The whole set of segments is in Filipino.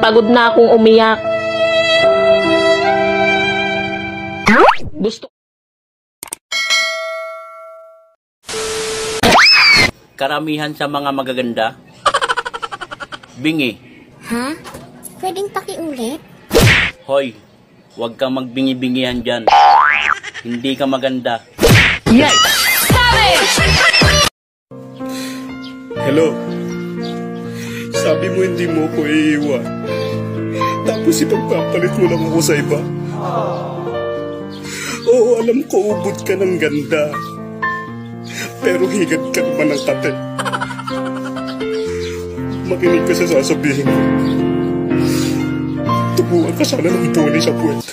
Pagod na akong umiyak. Gusto Karamihan sa mga magaganda, bingi. Ha? Pwedeng pakiulit? Hoy, huwag kang magbingi-bingihan dyan. Hindi ka maganda. Yes! Hello? Sabi mo hindi mo ko iiwan. Tapos ipagpapalit mo lang ako sa iba. Oo, alam ko ubod ka ng ganda. Pero higad ka naman ng kate. Makinig ka sa sasabihin ko. Tubuan ka sana ng puli sa puwet.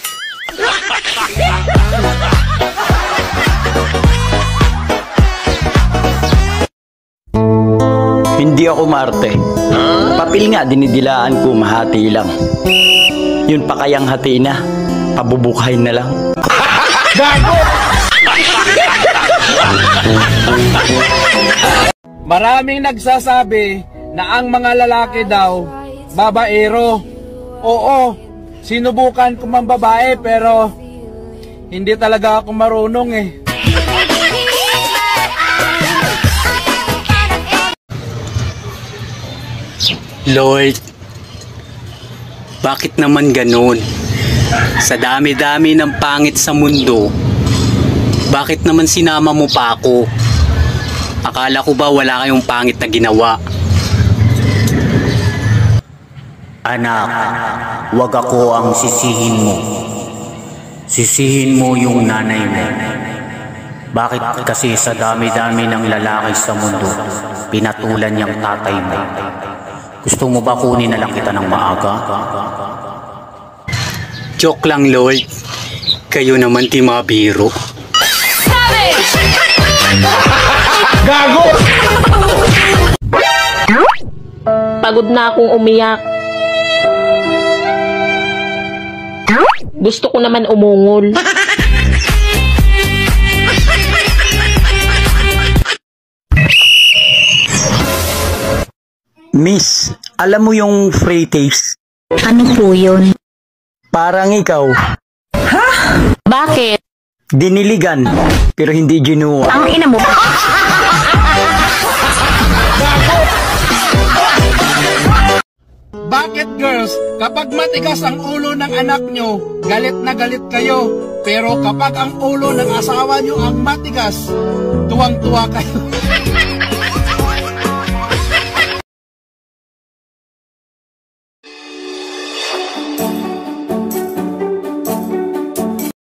Hindi ako maarte. Papil nga dinidilaan ko, mahati lang. Yun pa kayang hati na, pabubukahin na lang. Gago! Maraming nagsasabi na ang mga lalaki daw babaero. Oo, sinubukan ko mang babae pero hindi talaga ako marunong eh. Lord, bakit naman ganun? Sa dami-dami ng pangit sa mundo, bakit naman sinama mo pa ako? Akala ko ba wala kayong pangit na ginawa? Anak, wag ako ang sisihin mo. Sisihin mo yung nanay mo. Bakit kasi sa dami-dami ng lalaki sa mundo, pinatulan niyang tatay mo? Gusto mo ba kunin na lang kita ng maaga? Joke lang, Lord. Kayo naman di mabiro. Gago! Pagod na akong umiyak. Gusto ko naman umungol. Miss, alam mo yung phrase? Ano po yun? Parang ikaw. Bakit? Diniligan, pero hindi ginuwa. Ang ina mo. Bakit girls, kapag matigas ang ulo ng anak nyo, galit na galit kayo. Pero kapag ang ulo ng asawa nyo ang matigas, tuwang-tuwa kayo.